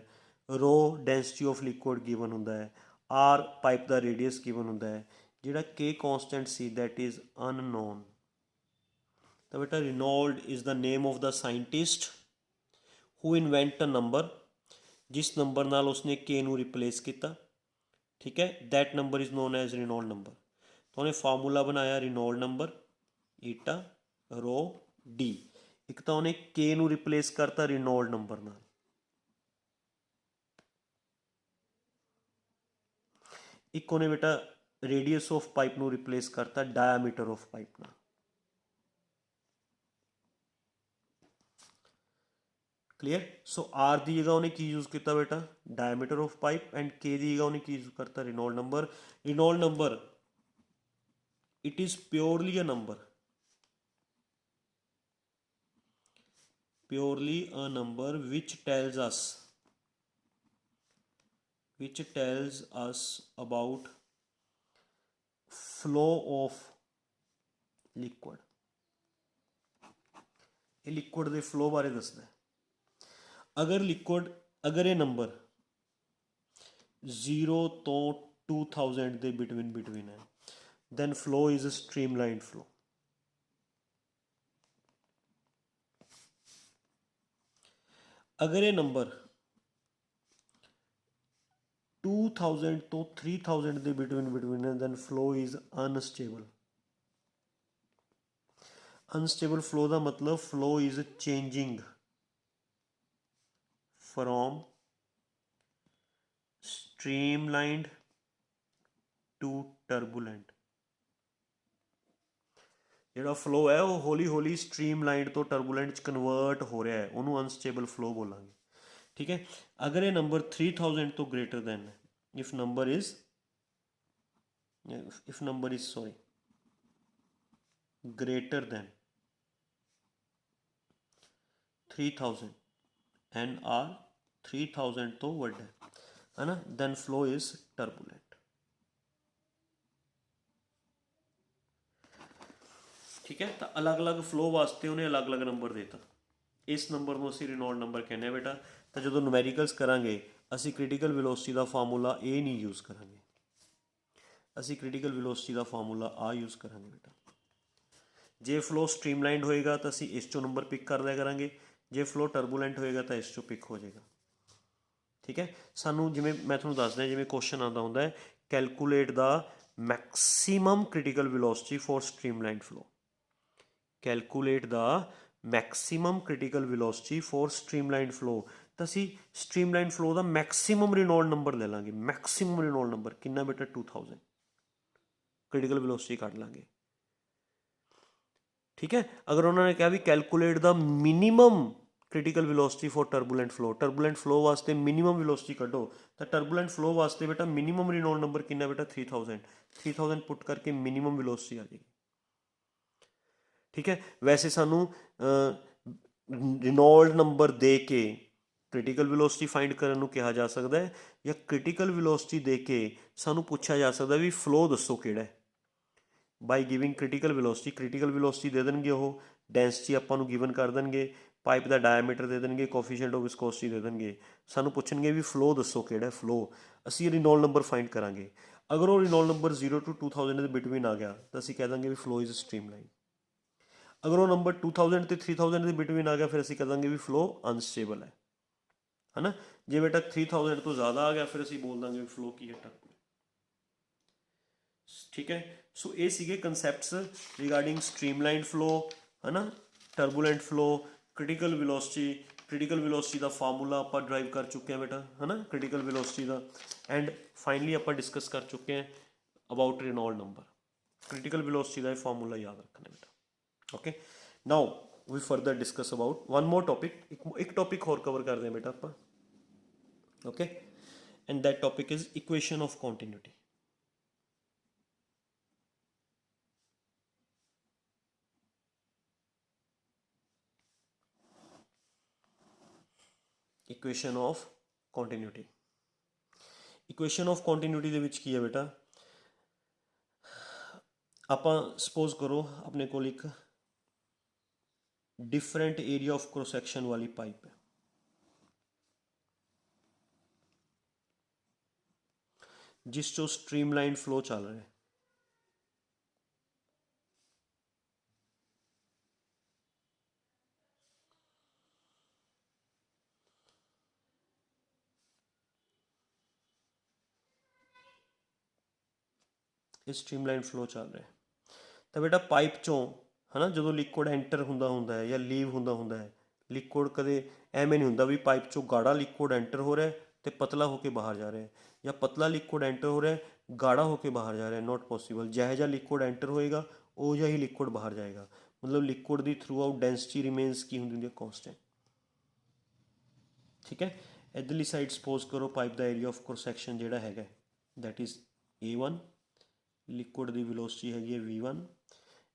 rho density of liquid given होंदा है, आर पाइप का रेडियस गिवन होंदा है, जिहड़ा K constant C that is unknown. तो बेटा Reynold is the name of the scientist who invent a number, जिस नंबर नाल उसने के नू रिप्लेस किया। ठीक है, that number is known as Reynold number. तो उन्हें फार्मूला बनाया रेनॉल्ड नंबर ईटा रो डी। एक तो उन्हें के नू रिप्लेस करता रेनॉल्ड नंबर नाल, एक उन्हें बेटा रेडियस ऑफ पाइप नू रिप्लेस करता डायामीटर ऑफ पाइप नाल। क्लीयर। सो आर की जगह उन्हें की यूज़ किया बेटा डायमीटर ऑफ पाइप एंड के की जगह उन्हें की यूज़ करता Reynold number. Reynold number it is purely a number, purely a number which tells us about flow of liquid। ये लिक्विड के फ्लो बारे दसदा है। अगर ये नंबर 0 तो 2000 के बिटवीन है then flow is a streamline flow. अगर ये नंबर 2000 तो 3000 के बिटवीन है then flow is unstable. Unstable flow का मतलब flow is changing from streamlined to turbulent. जिहड़ा फ्लो है वो हौली हौली स्ट्रीमलाइंड तो टर्बूलेंट कन्वर्ट हो रहा है, उन्होंने अनस्टेबल फ्लो बोलांगे। ठीक है, अगर ये नंबर 3000 तो ग्रेटर दैन है, if number is if number is sorry greater than 3000 and r 3000 ਤੋਂ ਵੱਡਾ ਹੈ ਨਾ, then flow is turbulent। ਠੀਕ ਹੈ, ਤਾਂ ਅਲੱਗ-ਅਲੱਗ ਫਲੋ ਵਾਸਤੇ ਉਹਨੇ ਅਲੱਗ-ਅਲੱਗ ਨੰਬਰ ਦਿੱਤਾ। ਇਸ ਨੰਬਰ ਨੂੰ ਅਸੀਂ ਰਿਨੋਲਡ ਨੰਬਰ ਕਹਿੰਦੇ ਹਾਂ ਬੇਟਾ। ਤਾਂ ਜਦੋਂ ਨੂਮੈਰੀਕਲਸ ਕਰਾਂਗੇ ਅਸੀਂ ਕ੍ਰਿਟੀਕਲ ਵੈਲੋਸਿਟੀ ਦਾ ਫਾਰਮੂਲਾ ਇਹ ਨਹੀਂ ਯੂਜ਼ ਕਰਾਂਗੇ, ਅਸੀਂ ਕ੍ਰਿਟੀਕਲ ਵੈਲੋਸਿਟੀ ਦਾ ਫਾਰਮੂਲਾ ਆ ਯੂਜ਼ ਕਰਾਂਗੇ ਬੇਟਾ। ਜੇ ਫਲੋ ਸਟ੍ਰੀਮਲਾਈਨਡ ਹੋਏਗਾ ਤਾਂ ਅਸੀਂ ਇਸ ਚੋਂ ਨੰਬਰ ਪਿਕ ਕਰ ਲਿਆ ਕਰਾਂਗੇ, ਜੇ ਫਲੋ ਟਰਬੂਲੈਂਟ ਹੋਏਗਾ ਤਾਂ ਇਸ ਚੋਂ ਪਿਕ ਹੋ ਜਾਏਗਾ। ਠੀਕ ਹੈ, ਸਾਨੂੰ ਜਿਵੇਂ ਮੈਂ ਤੁਹਾਨੂੰ ਦੱਸਦਾ, ਜਿਵੇਂ ਕੁਐਸਚਨ ਆਉਂਦਾ ਹੁੰਦਾ ਹੈ calculate the maximum critical velocity for streamlined flow, calculate the maximum critical velocity for streamlined flow. ਤਾਂ ਅਸੀਂ ਸਟ੍ਰੀਮਲਾਈਨਡ ਫਲੋ ਦਾ ਮੈਕਸੀਮਮ ਰਿਨੋਲਡ ਨੰਬਰ ਲੈ ਲਾਂਗੇ। ਮੈਕਸੀਮਮ ਰਿਨੋਲਡ ਨੰਬਰ ਕਿੰਨਾ ਬੇਟਾ 2000 ਕ੍ਰਿਟੀਕਲ ਵੈਲੋਸਿਟੀ ਕੱਢ ਲਾਂਗੇ। ਠੀਕ ਹੈ, ਅਗਰ ਉਹਨਾਂ ਨੇ ਕਿਹਾ ਵੀ calculate the minimum critical velocity for turbulent flow, turbulent flow ਵਾਸਤੇ ਮਿਨੀਮਮ ਵੈਲੋਸਿਟੀ ਕੱਢੋ, ਤਾਂ ਟਰਬੂਲੈਂਟ ਫਲੋ ਵਾਸਤੇ ਬੇਟਾ ਮਿਨੀਮਮ ਰਿਨੋਲਡ ਨੰਬਰ ਕਿੰਨਾ ਬੇਟਾ 3000 ਪੁੱਟ ਕਰਕੇ ਮਿਨੀਮਮ ਵੈਲੋਸਿਟੀ ਆ ਜਾਏਗੀ। ਠੀਕ ਹੈ, ਵੈਸੇ ਸਾਨੂੰ ਰਿਨੋਲਡ ਨੰਬਰ ਦੇ ਕੇ ਕ੍ਰਿਟੀਕਲ ਵੈਲੋਸਿਟੀ ਫਾਈਂਡ ਕਰਨ ਨੂੰ ਕਿਹਾ ਜਾ ਸਕਦਾ ਹੈ, ਜਾਂ ਕ੍ਰਿਟੀਕਲ ਵੈਲੋਸਿਟੀ ਦੇ ਕੇ ਸਾਨੂੰ ਪੁੱਛਿਆ ਜਾ ਸਕਦਾ ਵੀ ਫਲੋ ਦੱਸੋ ਕਿਹੜਾ ਹੈ। By giving critical velocity, critical velocity ਦੇ ਦੇਣਗੇ ਉਹ, ਡੈਂਸਿਟੀ ਆਪਾਂ ਨੂੰ ਗਿਵਨ ਕਰ ਦੇਣਗੇ, ਪਾਈਪ ਦਾ ਡਾਇਆਮੀਟਰ ਦੇ ਦੇਣਗੇ, ਕੋਫੀਸ਼ੀਐਂਟ ਆਫ ਵਿਸਕੋਸਿਟੀ ਦੇ ਦੇਣਗੇ, ਸਾਨੂੰ ਪੁੱਛਣਗੇ ਵੀ ਫਲੋ ਦੱਸੋ ਕਿਹੜਾ ਫਲੋ, ਅਸੀਂ ਰਿਨੋਲਡ ਨੰਬਰ ਫਾਈਂਡ ਕਰਾਂਗੇ। ਅਗਰ ਉਹ ਰਿਨੋਲਡ ਨੰਬਰ 0 to 2000 ਦੇ ਬਿਟਵੀਨ ਆ ਗਿਆ ਤਾਂ ਅਸੀਂ ਕਹਿ ਦਾਂਗੇ ਵੀ ਫਲੋ ਇਜ਼ ਸਟ੍ਰੀਮਲਾਈਨ। ਅਗਰ ਉਹ ਨੰਬਰ 2000 ਤੇ 3000 ਦੇ ਬਿਟਵੀਨ ਆ ਗਿਆ ਫਿਰ ਅਸੀਂ ਕਹਿ ਦਾਂਗੇ ਵੀ ਫਲੋ ਅਨਸਟੇਬਲ ਹੈ ਨਾ। ਜੇ ਬੇਟਾ 3000 ਤੋਂ ਜ਼ਿਆਦਾ ਆ ਗਿਆ ਫਿਰ ਅਸੀਂ ਬੋਲ ਦਾਂਗੇ ਵੀ ਫਲੋ ਕੀ ਹੈ, ਟਰਬੂਲੈਂਟ। ਠੀਕ ਹੈ, ਸੋ ਇਹ ਸੀਗੇ ਕਨਸੈਪਟਸ ਰਿਗਾਰਡਿੰਗ ਸਟ੍ਰੀਮਲਾਈਨਡ ਫਲੋ ਹੈ ਨਾ, turbulent flow, critical velocity. Critical velocity ਦਾ ਫਾਰਮੂਲਾ ਆਪਾਂ ਡਰਾਈਵ ਕਰ ਚੁੱਕੇ ਹਾਂ ਬੇਟਾ ਹੈ ਨਾ, ਕ੍ਰਿਟੀਕਲ ਵੈਲੋਸਿਟੀ ਦਾ। ਐਂਡ ਫਾਈਨਲੀ ਆਪਾਂ ਡਿਸਕਸ ਕਰ ਚੁੱਕੇ ਹਾਂ about Reynold number. Critical velocity ਦਾ ਇਹ ਫਾਰਮੂਲਾ ਯਾਦ ਰੱਖਣਾ ਬੇਟਾ। Okay, now we further discuss about one more topic. ਇੱਕ ਟੋਪਿਕ ਹੋਰ ਕਵਰ ਕਰਦੇ ਹਾਂ ਬੇਟਾ ਆਪਾਂ। Okay, and that topic is equation of continuity. Equation of continuity. Equation of continuity ਦੇ ਵਿੱਚ ਕੀ ਹੈ ਬੇਟਾ, ਆਪਾਂ ਸਪੋਜ਼ ਕਰੋ ਆਪਣੇ ਕੋਲ ਇੱਕ different area of cross section ਵਾਲੀ ਪਾਈਪ ਹੈ। ਜਿਸ ਚੋਂ ਸਟ੍ਰੀਮਲਾਈਨ ਫਲੋ ਚੱਲ ਰਿਹਾ ਹੈ। ਇਹ ਸਟ੍ਰੀਮਲਾਈਨ ਫਲੋ ਚੱਲ ਰਿਹਾ ਤਾਂ ਬੇਟਾ ਪਾਈਪ ਚੋਂ ਹੈ ਨਾ, ਜਦੋਂ ਲਿਕੁਇਡ ਐਂਟਰ ਹੁੰਦਾ ਹੈ ਜਾਂ ਲੀਵ ਹੁੰਦਾ ਹੈ, ਲਿਕੁਇਡ ਕਦੇ ਐਵੇਂ ਨਹੀਂ ਹੁੰਦਾ ਵੀ ਪਾਈਪ ਚੋਂ ਗਾੜਾ ਲਿਕੁਇਡ ਐਂਟਰ ਹੋ ਰਿਹਾ ਅਤੇ ਪਤਲਾ ਹੋ ਕੇ ਬਾਹਰ ਜਾ ਰਿਹਾ, ਜਾਂ ਪਤਲਾ ਲਿਕੁਇਡ ਐਂਟਰ ਹੋ ਰਿਹਾ ਗਾੜਾ ਹੋ ਕੇ ਬਾਹਰ ਜਾ ਰਿਹਾ। Not possible. ਜਿਹੋ ਜਿਹਾ ਲਿਕੁਇਡ ਐਂਟਰ ਹੋਏਗਾ ਉਹ ਜਿਹਾ ਹੀ ਲਿਕੁਇਡ ਬਾਹਰ ਜਾਏਗਾ। ਮਤਲਬ ਲਿਕੁਇਡ ਦੀ ਥਰੂ ਆਊਟ ਡੈਂਸਿਟੀ ਰਿਮੇਨਸ ਕੀ ਹੁੰਦੀ ਹੈ, ਕੌਨਸਟੈਂਟ। ਠੀਕ ਹੈ, ਇੱਧਰਲੀ ਸਾਈਡ ਸਪੋਜ਼ ਕਰੋ pipe the area of cross section ਜਿਹੜਾ ਹੈਗਾ that is A1, liquid the velocity ਹੈਗੀ ਹੈ V1,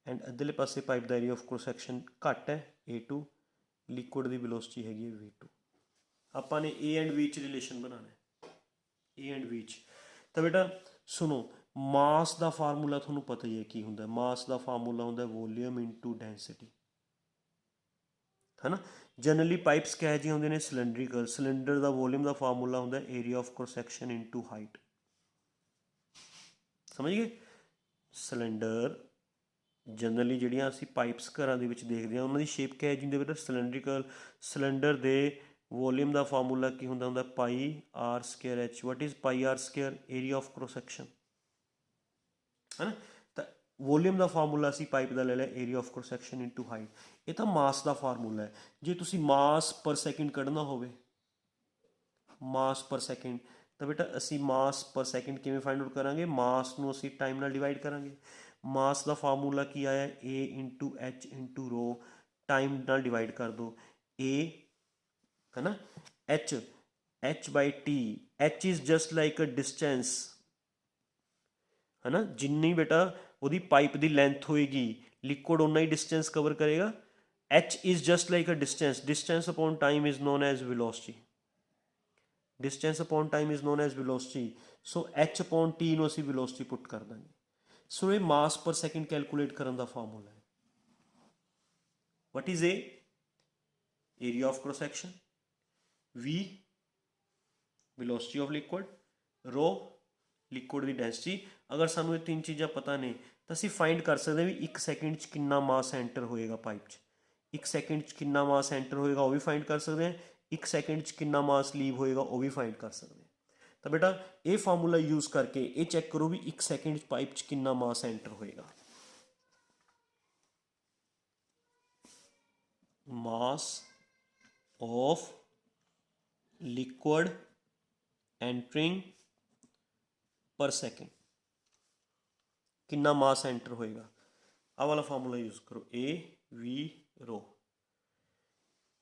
ਐਂਡ ਇੱਧਰਲੇ ਪਾਸੇ pipe the area of cross section ਘੱਟ ਹੈ A2, ਲਿਕੁਇਡ ਦੀ ਵੈਲੋਸਿਟੀ ਹੈਗੀ ਹੈ V2। ਆਪਾਂ ਨੇ A ਐਂਡ V 'ਚ ਰਿਲੇਸ਼ਨ ਬਣਾਉਣਾ ਹੈ, A ਐਂਡ V 'ਚ। ਤਾਂ ਬੇਟਾ ਸੁਣੋ, ਮਾਸ ਦਾ ਫਾਰਮੂਲਾ ਤੁਹਾਨੂੰ ਪਤਾ ਹੀ ਹੈ ਕੀ ਹੁੰਦਾ। ਮਾਸ ਦਾ ਫਾਰਮੂਲਾ ਹੁੰਦਾ ਵੋਲੀਅਮ ਇਨਟੂ ਡੈਂਸਿਟੀ, ਹੈ ਨਾ। ਜਨਰਲੀ ਪਾਈਪਸ ਕਿਹੋ ਜਿਹੇ ਹੁੰਦੇ ਨੇ, ਸਿਲੰਡਰੀਕਲ। ਸਿਲੰਡਰ ਦਾ ਵੋਲੀਅਮ ਦਾ ਫਾਰਮੂਲਾ ਹੁੰਦਾ area of cross section into height. ਸਮਝ ਗਏ। ਸਿਲੰਡਰ ਜਨਰਲੀ ਜਿਹੜੀਆਂ ਅਸੀਂ ਪਾਈਪਸ ਘਰਾਂ ਦੇ ਵਿੱਚ ਦੇਖਦੇ ਹਾਂ ਉਹਨਾਂ ਦੀ ਸ਼ੇਪ ਕਿਹੋ ਜਿਹੀ ਹੁੰਦੀ ਬੇਟਾ, ਸਿਲੰਡਰੀਕਲ। ਸਿਲੰਡਰ ਦੇ ਵੋਲੀਅਮ ਦਾ ਫਾਰਮੂਲਾ ਕੀ ਹੁੰਦਾ pi r square h. What is pi r square, area of cross section, ਹੈ ਨਾ। ਤਾਂ ਵੋਲੀਅਮ ਦਾ ਫਾਰਮੂਲਾ ਅਸੀਂ ਪਾਈਪ ਦਾ ਲੈ ਲਿਆ area of cross section into height. ਇਹ ਤਾਂ ਮਾਸ ਦਾ ਫਾਰਮੂਲਾ ਹੈ। ਜੇ ਤੁਸੀਂ ਮਾਸ ਪਰ ਸੈਕਿੰਡ ਕੱਢਣਾ ਹੋਵੇ, ਮਾਸ ਪਰ ਸੈਕਿੰਡ, ਤਾਂ ਬੇਟਾ ਅਸੀਂ ਮਾਸ ਪਰ ਸੈਕਿੰਡ ਕਿਵੇਂ ਫਾਈਂਡ ਆਊਟ ਕਰਾਂਗੇ। ਮਾਸ ਨੂੰ ਅਸੀਂ ਟਾਈਮ ਨਾਲ ਡਿਵਾਈਡ ਕਰਾਂਗੇ। ਮਾਸ ਦਾ ਫਾਰਮੂਲਾ ਕੀ ਆਇਆ A into H into rho, time ਨਾਲ ਡਿਵਾਈਡ ਕਰ ਦਿਓ। A ਹੈ ਨਾ, H by T, H is just like a distance, है ना, जिन्नी बेटा ਉਹਦੀ ਪਾਈਪ ਦੀ ਲੈਂਥ ਹੋਏਗੀ ਲਿਕੁਇਡ ਉਨਾ ਹੀ ਡਿਸਟੈਂਸ ਕਵਰ ਕਰੇਗਾ। h is just like a distance upon time is known as velocity, distance upon time is known as velocity. So h upon t ਨੂੰ ਅਸੀਂ ਵੈਲੋਸਿਟੀ ਪੁੱਟ ਕਰ ਦਾਂਗੇ। ਸੋ ਇਹ ਮਾਸ ਪਰ ਸੈਕਿੰਡ ਕੈਲਕੂਲੇਟ ਕਰਨ ਦਾ ਫਾਰਮੂਲਾ ਹੈ। What is A? Area of cross section, V velocity of liquid, rho liquid the density. ਅਗਰ ਸਾਨੂੰ ਇਹ ਤਿੰਨ ਚੀਜ਼ਾਂ ਪਤਾ ਨੇ ਤਾਂ ਅਸੀਂ ਫਾਈਂਡ ਕਰ ਸਕਦੇ ਹਾਂ ਵੀ 1 ਸੈਕਿੰਡ 'ਚ ਕਿੰਨਾ ਮਾਸ ਐਂਟਰ ਹੋਏਗਾ ਪਾਈਪ 'ਚ, 1 ਸੈਕਿੰਡ 'ਚ ਕਿੰਨਾ ਮਾਸ ਐਂਟਰ ਹੋਏਗਾ ਉਹ ਵੀ ਫਾਈਂਡ ਕਰ ਸਕਦੇ ਹਾਂ, 1 ਸੈਕਿੰਡ 'ਚ ਕਿੰਨਾ ਮਾਸ ਲੀਵ ਹੋਏਗਾ ਉਹ ਵੀ ਫਾਈਂਡ ਕਰ ਸਕਦੇ ਹਾਂ। ਤਾਂ ਬੇਟਾ ਇਹ ਫਾਰਮੂਲਾ ਯੂਜ਼ ਕਰਕੇ ਇਹ ਚੈੱਕ ਕਰੋ ਵੀ 1 ਸੈਕਿੰਡ 'ਚ ਪਾਈਪ 'ਚ ਕਿੰਨਾ ਮਾਸ ਐਂਟਰ ਹੋਏਗਾ। ਮਾਸ of liquid entering per second, ਕਿੰਨਾ ਮਾਸ ਐਂਟਰ ਹੋਏਗਾ। ਆਹ ਵਾਲਾ ਫਾਰਮੂਲਾ ਯੂਜ਼ ਕਰੋ, A V ਰੋ।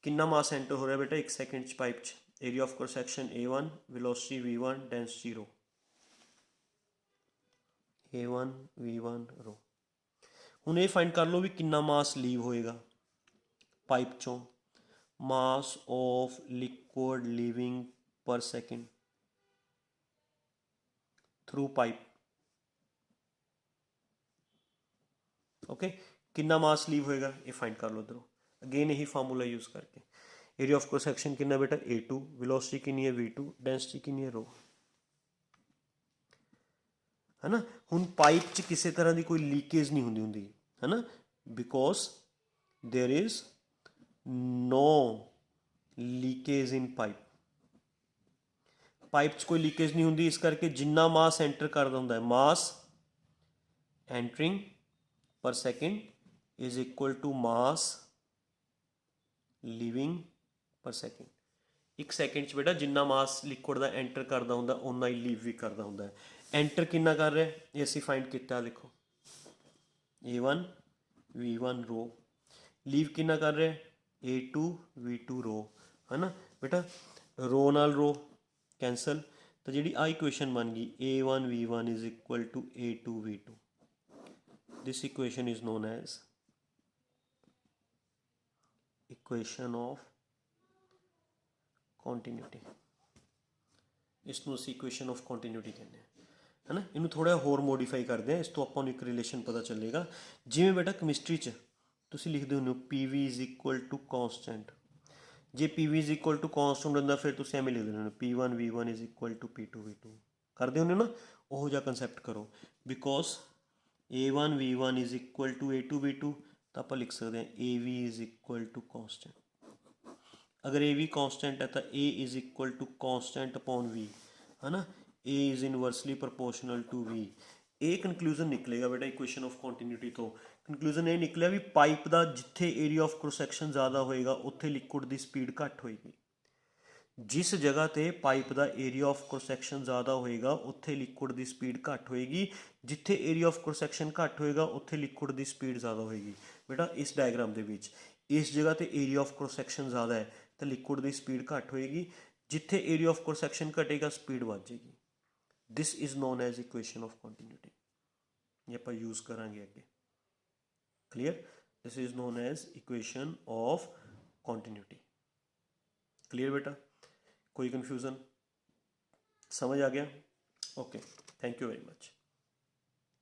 ਕਿੰਨਾ ਮਾਸ ਐਂਟਰ ਹੋ ਰਿਹਾ ਬੇਟਾ 1 ਸੈਕਿੰਡ 'ਚ ਪਾਈਪ 'ਚ, area of cross section A1, velocity V1, density ਰੋ। A1 V1 ਰੋ। ਹੁਣ ਇਹ ਫਾਈਂਡ ਕਰ ਲਓ ਵੀ ਕਿੰਨਾ ਮਾਸ ਲੀਵ ਹੋਏਗਾ ਪਾਈਪ 'ਚੋਂ, ਮਾਸ of liquid leaving per second through pipe. Okay, ਕਿੰਨਾ ਮਾਸ ਲੀਵ ਹੋਏਗਾ ਇਹ ਫਾਈਂਡ ਕਰ ਲਓ ਇੱਧਰੋਂ। ਅਗੇਨ ਇਹੀ ਫਾਰਮੂਲਾ ਯੂਜ਼ ਕਰਕੇ ਏਰੀਆ ਆਫ ਕ੍ਰੋਸ ਸੈਕਸ਼ਨ ਕਿੰਨਾ ਬੇਟਾ A2, ਵੈਲੋਸਿਟੀ ਕਿੰਨੀ ਹੈ V2, ਡੈਂਸਿਟੀ ਕਿੰਨੀ ਹੈ ਰੋ, ਹੈ ਨਾ। ਹੁਣ ਪਾਈਪ 'ਚ ਕਿਸੇ ਤਰ੍ਹਾਂ ਦੀ ਕੋਈ ਲੀਕੇਜ ਨਹੀਂ ਹੁੰਦੀ ਹੈ ਨਾ, because there is no leakage in pipe. Pipe 'ਚ ਕੋਈ ਲੀਕੇਜ ਨਹੀਂ ਹੁੰਦੀ, ਇਸ ਕਰਕੇ ਜਿੰਨਾ ਮਾਸ ਐਂਟਰ ਕਰਦਾ ਹੁੰਦਾ ਹੈ, mass entering per second is equal to mass leaving per second. 1 second 'ਚ ਬੇਟਾ ਜਿੰਨਾ ਮਾਸ ਲਿਕੁਇਡ ਦਾ ਐਂਟਰ ਕਰਦਾ ਹੁੰਦਾ ਓਨਾ ਹੀ ਲੀਵ ਵੀ ਕਰਦਾ ਹੁੰਦਾ ਹੈ। ਐਂਟਰ ਕਿੰਨਾ ਕਰ ਰਿਹਾ ਇਹ ਅਸੀਂ ਫਾਈਂਡ ਕੀਤਾ, ਦੇਖੋ A1 V1 ਰੋ। ਲੀਵ ਕਿੰਨਾ ਕਰ ਰਿਹਾ A2 V2 ਰੋ, ਹੈ ਨਾ ਬੇਟਾ। ਰੋ ਨਾਲ ਰੋ ਕੈਂਸਲ, ਤਾਂ ਜਿਹੜੀ ਆ ਇਕੁਏਸ਼ਨ ਬਣ ਗਈ A1 V1 is equal to A2 V2। This equation is known as equation of continuity. ਇਸ ਨੂੰ ਅਸੀਂ ਇਕੁਏਸ਼ਨ ਆਫ ਕੰਟੀਨਿਊਟੀ ਕਹਿੰਦੇ ਹਾਂ, ਹੈ ਨਾ। ਇਹਨੂੰ ਥੋੜ੍ਹਾ ਹੋਰ ਮੋਡੀਫਾਈ ਕਰਦੇ ਹਾਂ, ਇਸ ਤੋਂ ਆਪਾਂ ਨੂੰ ਇੱਕ ਰਿਲੇਸ਼ਨ ਪਤਾ ਚੱਲੇਗਾ। ਜਿਵੇਂ ਬੇਟਾ ਕੈਮਿਸਟਰੀ 'ਚ ਤੁਸੀਂ ਲਿਖਦੇ ਹੁੰਦੇ ਹੋ PV ਇਜ਼ ਇਕੁਅਲ ਟੂ ਕੌਂਸਟੈਂਟ। ਜੇ PV ਇਜ਼ ਇਕੁਅਲ ਟੂ ਕੌਂਸਟੈਂਟ ਹੁੰਦਾ ਫਿਰ ਤੁਸੀਂ ਐਵੇਂ ਲਿਖ ਦਿੰਦੇ ਹੋ P1 V1 is equal to P2 V2। ਕਰਦੇ ਹੁੰਦੇ ਨਾ, ਉਹੋ ਜਿਹਾ ਕੰਸੈਪਟ ਕਰੋ। Because A1 V1 is equal to A2 V2 ਤਾਂ ਆਪਾਂ ਲਿਖ ਸਕਦੇ ਹਾਂ AV is equal to constant. ਅਗਰ A ਵੀ ਕੌਂਸਟੈਂਟ ਹੈ ਤਾਂ A is equal to constant upon V, ਹੈ ਨਾ। A is inversely proportional to V। ਇਹ ਕਨਕਲੂਜ਼ਨ ਨਿਕਲੇਗਾ ਬੇਟਾ ਇਕੁਏਸ਼ਨ ਆਫ ਕੰਟੀਨਿਊਟੀ ਤੋਂ। ਕਨਕਲੂਜ਼ਨ ਇਹ ਨਿਕਲਿਆ ਵੀ ਪਾਈਪ ਦਾ ਜਿੱਥੇ ਏਰੀਆ ਆਫ ਕ੍ਰੋਸ ਸੈਕਸ਼ਨ ਜ਼ਿਆਦਾ ਹੋਏਗਾ ਉੱਥੇ ਲਿਕੁਇਡ ਦੀ ਸਪੀਡ ਘੱਟ ਹੋਏਗੀ। ਜਿਸ ਜਗ੍ਹਾ 'ਤੇ pipe the area of cross section ਜ਼ਿਆਦਾ ਹੋਏਗਾ ਉੱਥੇ ਲਿਕੁਇਡ ਦੀ ਸਪੀਡ ਘੱਟ ਹੋਏਗੀ। ਜਿੱਥੇ ਏਰੀਆ ਆਫ ਕ੍ਰੋਸ ਸੈਕਸ਼ਨ ਘੱਟ ਹੋਏਗਾ ਉੱਥੇ ਲਿਕੁਇਡ ਦੀ ਸਪੀਡ ਜ਼ਿਆਦਾ ਹੋਏਗੀ। ਬੇਟਾ ਇਸ ਡਾਇਗਰਾਮ ਦੇ ਵਿੱਚ ਇਸ ਜਗ੍ਹਾ 'ਤੇ ਏਰੀਆ ਆਫ ਕ੍ਰੋਸ ਸੈਕਸ਼ਨ ਜ਼ਿਆਦਾ ਹੈ ਤਾਂ ਲਿਕੁਇਡ ਦੀ ਸਪੀਡ ਘੱਟ ਹੋਏਗੀ, ਜਿੱਥੇ ਏਰੀਆ ਆਫ ਕ੍ਰੋਸ ਸੈਕਸ਼ਨ ਘਟੇਗਾ ਸਪੀਡ ਵੱਧ ਜਾਏਗੀ। This is known as equation of continuity. ਇਹ ਆਪਾਂ ਯੂਜ਼ ਕਰਾਂਗੇ ਅੱਗੇ। Clear? This is known as equation of continuity. Clear ਬੇਟਾ? ਕੋਈ ਕਨਫਿਊਜ਼ਨ? ਸਮਝ ਆ ਗਿਆ? Okay, thank you very much.